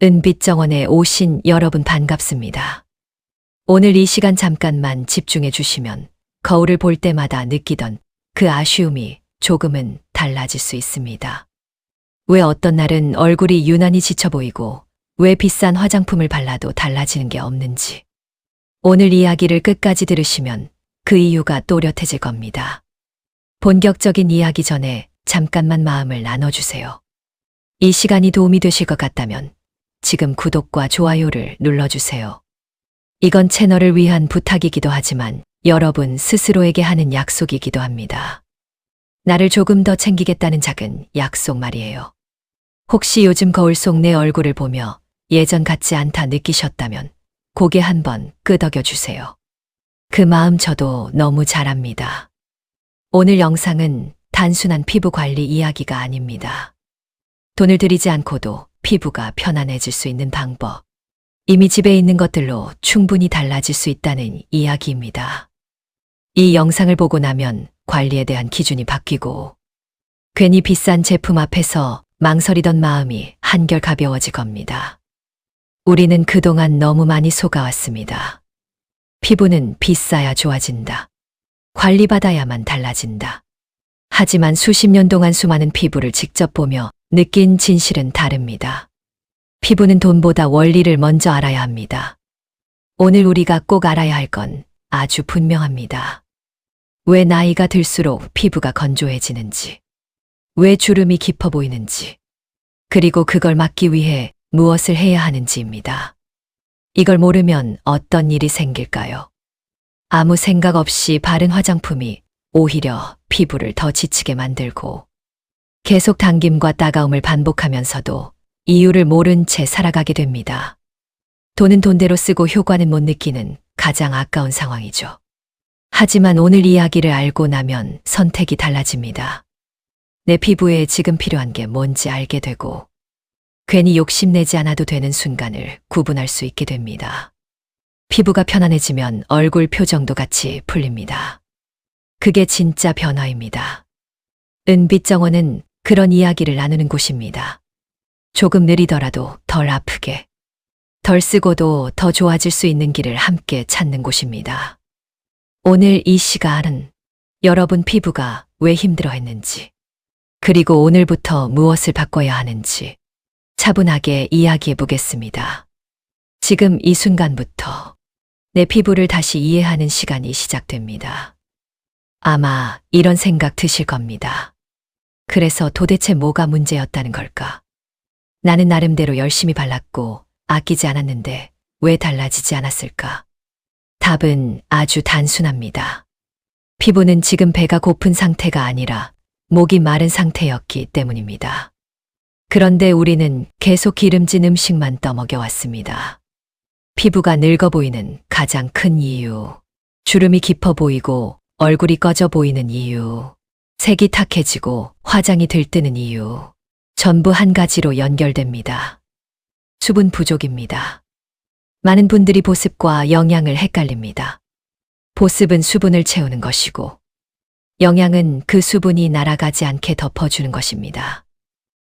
은빛 정원에 오신 여러분 반갑습니다. 오늘 이 시간 잠깐만 집중해 주시면 거울을 볼 때마다 느끼던 그 아쉬움이 조금은 달라질 수 있습니다. 왜 어떤 날은 얼굴이 유난히 지쳐 보이고 왜 비싼 화장품을 발라도 달라지는 게 없는지. 오늘 이야기를 끝까지 들으시면 그 이유가 또렷해질 겁니다. 본격적인 이야기 전에 잠깐만 마음을 나눠주세요. 이 시간이 도움이 되실 것 같다면 지금 구독과 좋아요를 눌러주세요. 이건 채널을 위한 부탁이기도 하지만 여러분 스스로에게 하는 약속이기도 합니다. 나를 조금 더 챙기겠다는 작은 약속 말이에요. 혹시 요즘 거울 속 내 얼굴을 보며 예전 같지 않다 느끼셨다면 고개 한번 끄덕여 주세요. 그 마음 저도 너무 잘 압니다. 오늘 영상은 단순한 피부 관리 이야기가 아닙니다. 돈을 들이지 않고도 피부가 편안해질 수 있는 방법. 이미 집에 있는 것들로 충분히 달라질 수 있다는 이야기입니다. 이 영상을 보고 나면 관리에 대한 기준이 바뀌고 괜히 비싼 제품 앞에서 망설이던 마음이 한결 가벼워질 겁니다. 우리는 그동안 너무 많이 속아왔습니다. 피부는 비싸야 좋아진다. 관리받아야만 달라진다. 하지만 수십 년 동안 수많은 피부를 직접 보며 느낀 진실은 다릅니다. 피부는 돈보다 원리를 먼저 알아야 합니다. 오늘 우리가 꼭 알아야 할 건 아주 분명합니다. 왜 나이가 들수록 피부가 건조해지는지, 왜 주름이 깊어 보이는지, 그리고 그걸 막기 위해 무엇을 해야 하는지입니다. 이걸 모르면 어떤 일이 생길까요? 아무 생각 없이 바른 화장품이 오히려 피부를 더 지치게 만들고 계속 당김과 따가움을 반복하면서도 이유를 모른 채 살아가게 됩니다. 돈은 돈대로 쓰고 효과는 못 느끼는 가장 아까운 상황이죠. 하지만 오늘 이야기를 알고 나면 선택이 달라집니다. 내 피부에 지금 필요한 게 뭔지 알게 되고 괜히 욕심내지 않아도 되는 순간을 구분할 수 있게 됩니다. 피부가 편안해지면 얼굴 표정도 같이 풀립니다. 그게 진짜 변화입니다. 은빛 정원은 그런 이야기를 나누는 곳입니다. 조금 느리더라도 덜 아프게, 덜 쓰고도 더 좋아질 수 있는 길을 함께 찾는 곳입니다. 오늘 이 시간은 여러분 피부가 왜 힘들어했는지, 그리고 오늘부터 무엇을 바꿔야 하는지 차분하게 이야기해 보겠습니다. 지금 이 순간부터 내 피부를 다시 이해하는 시간이 시작됩니다. 아마 이런 생각 드실 겁니다. 그래서 도대체 뭐가 문제였다는 걸까? 나는 나름대로 열심히 발랐고 아끼지 않았는데 왜 달라지지 않았을까? 답은 아주 단순합니다. 피부는 지금 배가 고픈 상태가 아니라 목이 마른 상태였기 때문입니다. 그런데 우리는 계속 기름진 음식만 떠먹여왔습니다. 피부가 늙어 보이는 가장 큰 이유, 주름이 깊어 보이고 얼굴이 꺼져 보이는 이유, 색이 탁해지고 화장이 들뜨는 이유, 전부 한 가지로 연결됩니다. 수분 부족입니다. 많은 분들이 보습과 영양을 헷갈립니다. 보습은 수분을 채우는 것이고, 영양은 그 수분이 날아가지 않게 덮어주는 것입니다.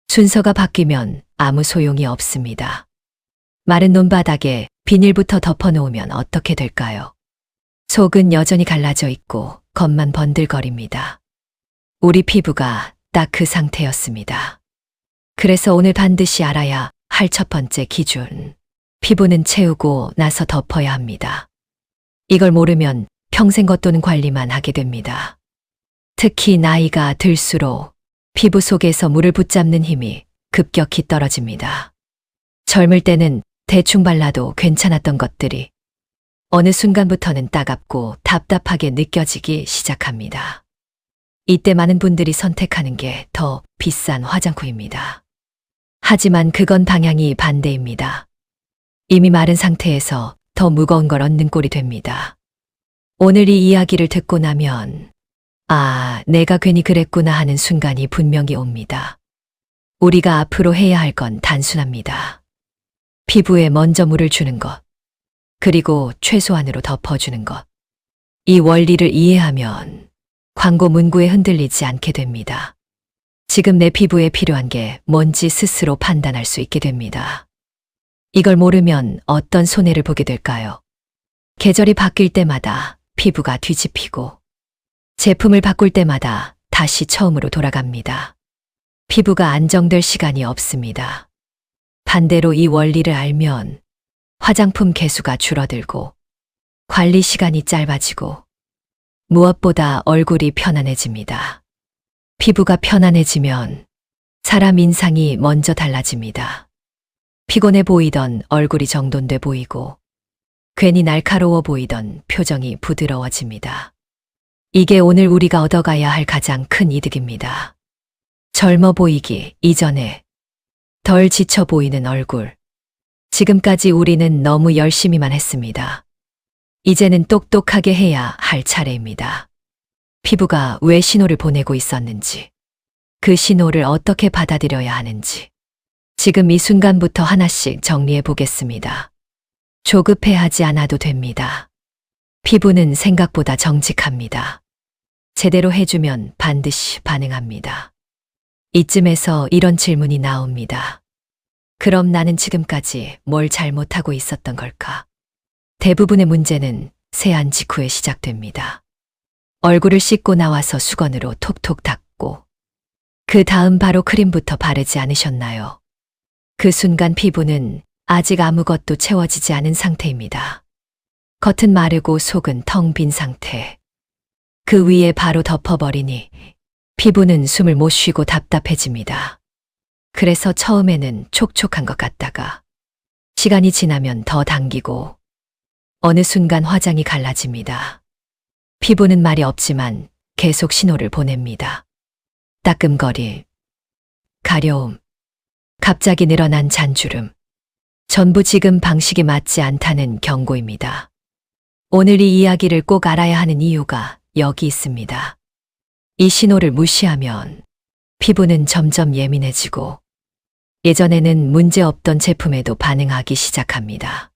순서가 바뀌면 아무 소용이 없습니다. 마른 논바닥에 비닐부터 덮어놓으면 어떻게 될까요? 속은 여전히 갈라져 있고 겉만 번들거립니다. 우리 피부가 딱 그 상태였습니다. 그래서 오늘 반드시 알아야 할 첫 번째 기준. 피부는 채우고 나서 덮어야 합니다. 이걸 모르면 평생 겉도는 관리만 하게 됩니다. 특히 나이가 들수록 피부 속에서 물을 붙잡는 힘이 급격히 떨어집니다. 젊을 때는 대충 발라도 괜찮았던 것들이 어느 순간부터는 따갑고 답답하게 느껴지기 시작합니다. 이때 많은 분들이 선택하는 게 더 비싼 화장품입니다. 하지만 그건 방향이 반대입니다. 이미 마른 상태에서 더 무거운 걸 얻는 꼴이 됩니다. 오늘 이 이야기를 듣고 나면 내가 괜히 그랬구나 하는 순간이 분명히 옵니다. 우리가 앞으로 해야 할 건 단순합니다. 피부에 먼저 물을 주는 것, 그리고 최소한으로 덮어주는 것. 이 원리를 이해하면 광고 문구에 흔들리지 않게 됩니다. 지금 내 피부에 필요한 게 뭔지 스스로 판단할 수 있게 됩니다. 이걸 모르면 어떤 손해를 보게 될까요? 계절이 바뀔 때마다 피부가 뒤집히고 제품을 바꿀 때마다 다시 처음으로 돌아갑니다. 피부가 안정될 시간이 없습니다. 반대로 이 원리를 알면 화장품 개수가 줄어들고 관리 시간이 짧아지고 무엇보다 얼굴이 편안해집니다. 피부가 편안해지면 사람 인상이 먼저 달라집니다. 피곤해 보이던 얼굴이 정돈돼 보이고 괜히 날카로워 보이던 표정이 부드러워집니다. 이게 오늘 우리가 얻어가야 할 가장 큰 이득입니다. 젊어 보이기 이전에 덜 지쳐 보이는 얼굴. 지금까지 우리는 너무 열심히만 했습니다. 이제는 똑똑하게 해야 할 차례입니다. 피부가 왜 신호를 보내고 있었는지, 그 신호를 어떻게 받아들여야 하는지, 지금 이 순간부터 하나씩 정리해 보겠습니다. 조급해하지 않아도 됩니다. 피부는 생각보다 정직합니다. 제대로 해주면 반드시 반응합니다. 이쯤에서 이런 질문이 나옵니다. 그럼 나는 지금까지 뭘 잘못하고 있었던 걸까? 대부분의 문제는 세안 직후에 시작됩니다. 얼굴을 씻고 나와서 수건으로 톡톡 닦고 그 다음 바로 크림부터 바르지 않으셨나요? 그 순간 피부는 아직 아무것도 채워지지 않은 상태입니다. 겉은 마르고 속은 텅 빈 상태. 그 위에 바로 덮어버리니 피부는 숨을 못 쉬고 답답해집니다. 그래서 처음에는 촉촉한 것 같다가 시간이 지나면 더 당기고 어느 순간 화장이 갈라집니다. 피부는 말이 없지만 계속 신호를 보냅니다. 따끔거림, 가려움, 갑자기 늘어난 잔주름. 전부 지금 방식이 맞지 않다는 경고입니다. 오늘 이 이야기를 꼭 알아야 하는 이유가 여기 있습니다. 이 신호를 무시하면 피부는 점점 예민해지고 예전에는 문제 없던 제품에도 반응하기 시작합니다.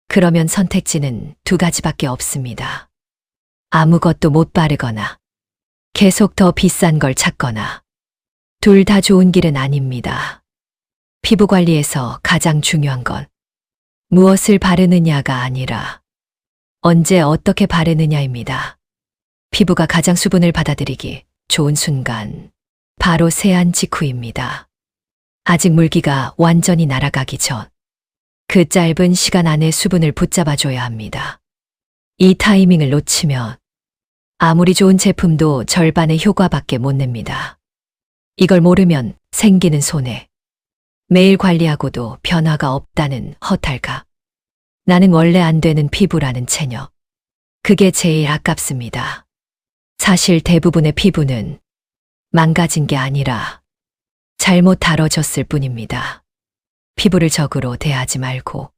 그러면 선택지는 두 가지밖에 없습니다. 아무것도 못 바르거나 계속 더 비싼 걸 찾거나 둘 다 좋은 길은 아닙니다. 피부 관리에서 가장 중요한 건 무엇을 바르느냐가 아니라 언제 어떻게 바르느냐입니다. 피부가 가장 수분을 받아들이기 좋은 순간, 바로 세안 직후입니다. 아직 물기가 완전히 날아가기 전, 그 짧은 시간 안에 수분을 붙잡아줘야 합니다. 이 타이밍을 놓치면 아무리 좋은 제품도 절반의 효과밖에 못 냅니다. 이걸 모르면 생기는 손해, 매일 관리하고도 변화가 없다는 허탈감, 나는 원래 안 되는 피부라는 체념, 그게 제일 아깝습니다. 사실 대부분의 피부는 망가진 게 아니라 잘못 다뤄졌을 뿐입니다. 피부를 적으로 대하지 말고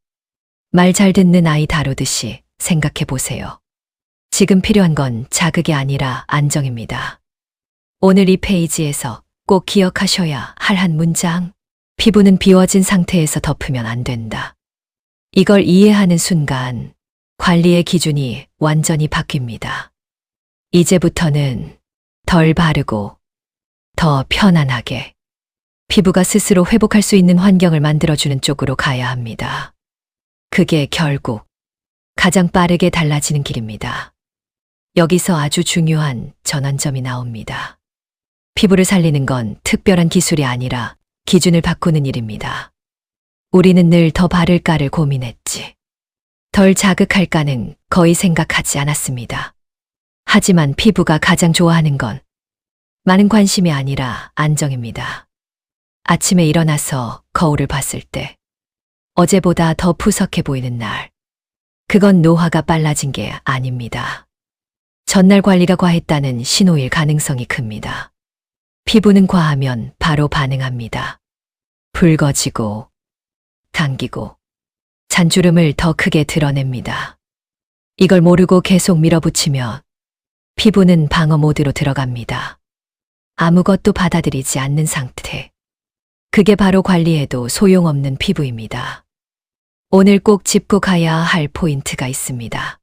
말 잘 듣는 아이 다루듯이 생각해 보세요. 지금 필요한 건 자극이 아니라 안정입니다. 오늘 이 페이지에서 꼭 기억하셔야 할 한 문장, 피부는 비워진 상태에서 덮으면 안 된다. 이걸 이해하는 순간 관리의 기준이 완전히 바뀝니다. 이제부터는 덜 바르고 더 편안하게 피부가 스스로 회복할 수 있는 환경을 만들어주는 쪽으로 가야 합니다. 그게 결국 가장 빠르게 달라지는 길입니다. 여기서 아주 중요한 전환점이 나옵니다. 피부를 살리는 건 특별한 기술이 아니라 기준을 바꾸는 일입니다. 우리는 늘 더 바를까를 고민했지. 덜 자극할까는 거의 생각하지 않았습니다. 하지만 피부가 가장 좋아하는 건 많은 관심이 아니라 안정입니다. 아침에 일어나서 거울을 봤을 때 어제보다 더 푸석해 보이는 날, 그건 노화가 빨라진 게 아닙니다. 전날 관리가 과했다는 신호일 가능성이 큽니다. 피부는 과하면 바로 반응합니다. 붉어지고 당기고 잔주름을 더 크게 드러냅니다. 이걸 모르고 계속 밀어붙이면 피부는 방어 모드로 들어갑니다. 아무것도 받아들이지 않는 상태. 그게 바로 관리해도 소용없는 피부입니다. 오늘 꼭 짚고 가야 할 포인트가 있습니다.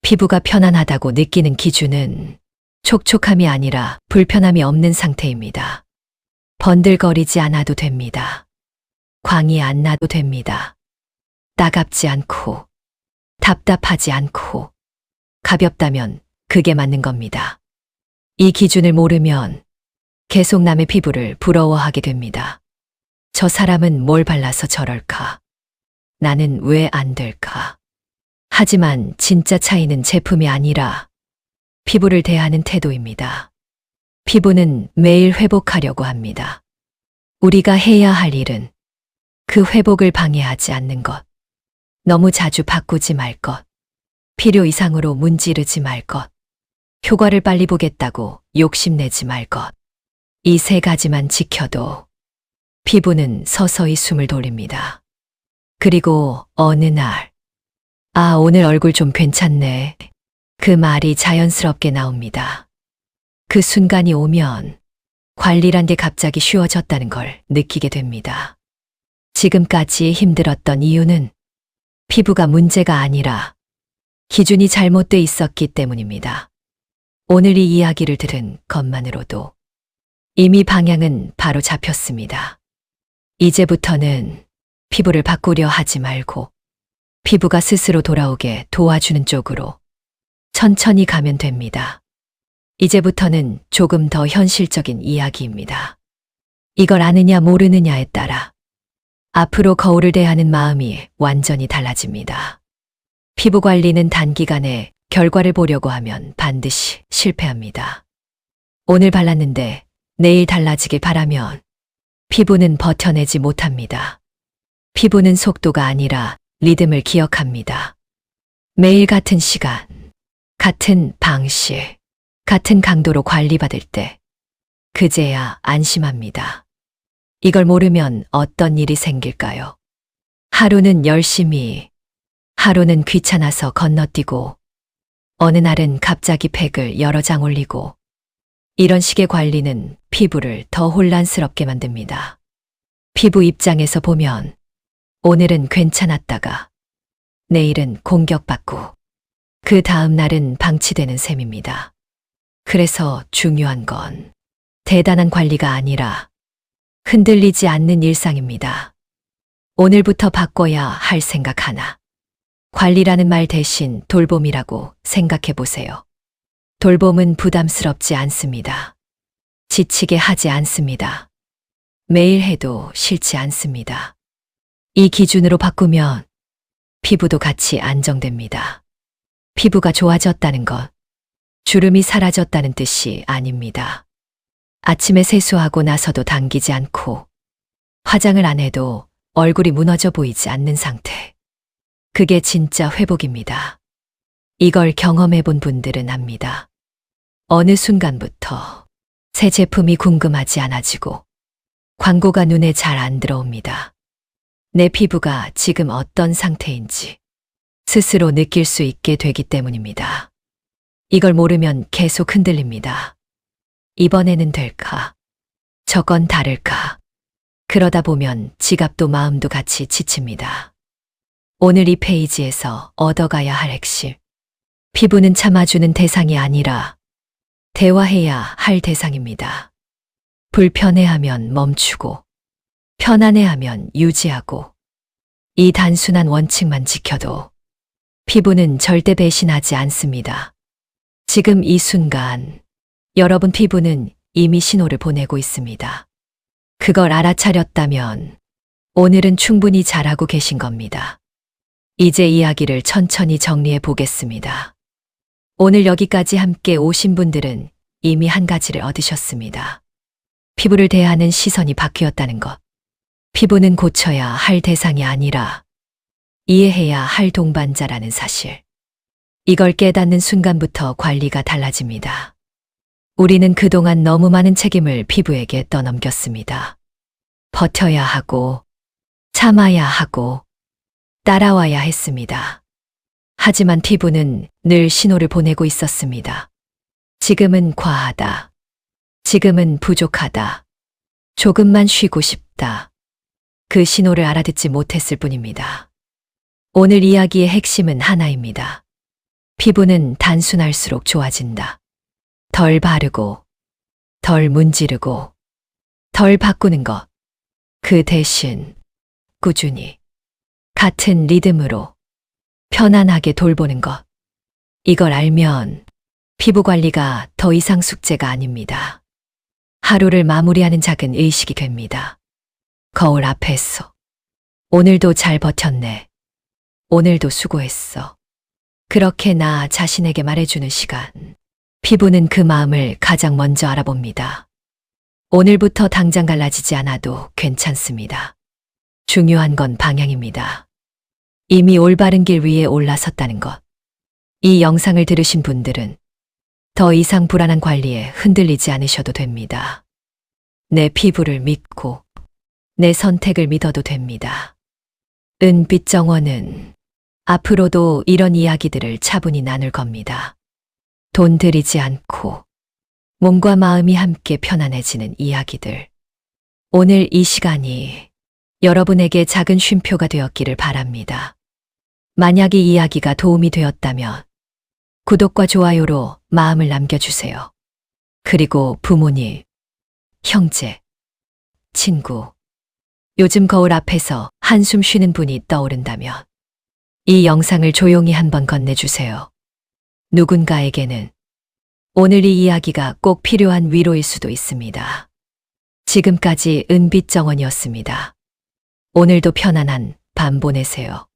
피부가 편안하다고 느끼는 기준은 촉촉함이 아니라 불편함이 없는 상태입니다. 번들거리지 않아도 됩니다. 광이 안 나도 됩니다. 따갑지 않고 답답하지 않고 가볍다면 그게 맞는 겁니다. 이 기준을 모르면 계속 남의 피부를 부러워하게 됩니다. 저 사람은 뭘 발라서 저럴까? 나는 왜 안 될까? 하지만 진짜 차이는 제품이 아니라 피부를 대하는 태도입니다. 피부는 매일 회복하려고 합니다. 우리가 해야 할 일은 그 회복을 방해하지 않는 것. 너무 자주 바꾸지 말 것. 필요 이상으로 문지르지 말 것. 효과를 빨리 보겠다고 욕심내지 말 것. 이 세 가지만 지켜도 피부는 서서히 숨을 돌립니다. 그리고 어느 날, 아, 오늘 얼굴 좀 괜찮네. 그 말이 자연스럽게 나옵니다. 그 순간이 오면 관리란 게 갑자기 쉬워졌다는 걸 느끼게 됩니다. 지금까지 힘들었던 이유는 피부가 문제가 아니라 기준이 잘못돼 있었기 때문입니다. 오늘 이 이야기를 들은 것만으로도 이미 방향은 바로 잡혔습니다. 이제부터는 피부를 바꾸려 하지 말고 피부가 스스로 돌아오게 도와주는 쪽으로 천천히 가면 됩니다. 이제부터는 조금 더 현실적인 이야기입니다. 이걸 아느냐 모르느냐에 따라 앞으로 거울을 대하는 마음이 완전히 달라집니다. 피부 관리는 단기간에 결과를 보려고 하면 반드시 실패합니다. 오늘 발랐는데 내일 달라지길 바라면 피부는 버텨내지 못합니다. 피부는 속도가 아니라 리듬을 기억합니다. 매일 같은 시간, 같은 방식, 같은 강도로 관리받을 때 그제야 안심합니다. 이걸 모르면 어떤 일이 생길까요? 하루는 열심히, 하루는 귀찮아서 건너뛰고, 어느 날은 갑자기 팩을 여러 장 올리고, 이런 식의 관리는 피부를 더 혼란스럽게 만듭니다. 피부 입장에서 보면 오늘은 괜찮았다가 내일은 공격받고 그 다음 날은 방치되는 셈입니다. 그래서 중요한 건 대단한 관리가 아니라 흔들리지 않는 일상입니다. 오늘부터 바꿔야 할 생각 하나. 관리라는 말 대신 돌봄이라고 생각해 보세요. 돌봄은 부담스럽지 않습니다. 지치게 하지 않습니다. 매일 해도 싫지 않습니다. 이 기준으로 바꾸면 피부도 같이 안정됩니다. 피부가 좋아졌다는 것, 주름이 사라졌다는 뜻이 아닙니다. 아침에 세수하고 나서도 당기지 않고 화장을 안 해도 얼굴이 무너져 보이지 않는 상태. 그게 진짜 회복입니다. 이걸 경험해 본 분들은 압니다. 어느 순간부터 새 제품이 궁금하지 않아지고 광고가 눈에 잘 안 들어옵니다. 내 피부가 지금 어떤 상태인지 스스로 느낄 수 있게 되기 때문입니다. 이걸 모르면 계속 흔들립니다. 이번에는 될까? 저건 다를까? 그러다 보면 지갑도 마음도 같이 지칩니다. 오늘 이 페이지에서 얻어가야 할 핵심. 피부는 참아주는 대상이 아니라 대화해야 할 대상입니다. 불편해하면 멈추고, 편안해하면 유지하고, 이 단순한 원칙만 지켜도 피부는 절대 배신하지 않습니다. 지금 이 순간, 여러분 피부는 이미 신호를 보내고 있습니다. 그걸 알아차렸다면 오늘은 충분히 잘하고 계신 겁니다. 이제 이야기를 천천히 정리해 보겠습니다. 오늘 여기까지 함께 오신 분들은 이미 한 가지를 얻으셨습니다. 피부를 대하는 시선이 바뀌었다는 것. 피부는 고쳐야 할 대상이 아니라 이해해야 할 동반자라는 사실. 이걸 깨닫는 순간부터 관리가 달라집니다. 우리는 그동안 너무 많은 책임을 피부에게 떠넘겼습니다. 버텨야 하고, 참아야 하고, 따라와야 했습니다. 하지만 피부는 늘 신호를 보내고 있었습니다. 지금은 과하다. 지금은 부족하다. 조금만 쉬고 싶다. 그 신호를 알아듣지 못했을 뿐입니다. 오늘 이야기의 핵심은 하나입니다. 피부는 단순할수록 좋아진다. 덜 바르고, 덜 문지르고, 덜 바꾸는 것. 그 대신 꾸준히 같은 리듬으로 편안하게 돌보는 것. 이걸 알면 피부 관리가 더 이상 숙제가 아닙니다. 하루를 마무리하는 작은 의식이 됩니다. 거울 앞에서. 오늘도 잘 버텼네. 오늘도 수고했어. 그렇게 나 자신에게 말해주는 시간. 피부는 그 마음을 가장 먼저 알아봅니다. 오늘부터 당장 갈라지지 않아도 괜찮습니다. 중요한 건 방향입니다. 이미 올바른 길 위에 올라섰다는 것. 이 영상을 들으신 분들은 더 이상 불안한 관리에 흔들리지 않으셔도 됩니다. 내 피부를 믿고 내 선택을 믿어도 됩니다. 은빛 정원은 앞으로도 이런 이야기들을 차분히 나눌 겁니다. 돈 들이지 않고 몸과 마음이 함께 편안해지는 이야기들. 오늘 이 시간이 여러분에게 작은 쉼표가 되었기를 바랍니다. 만약 이 이야기가 도움이 되었다면 구독과 좋아요로 마음을 남겨주세요. 그리고 부모님, 형제, 친구, 요즘 거울 앞에서 한숨 쉬는 분이 떠오른다면 이 영상을 조용히 한번 건네주세요. 누군가에게는 오늘 이 이야기가 꼭 필요한 위로일 수도 있습니다. 지금까지 은빛 정원이었습니다. 오늘도 편안한 밤 보내세요.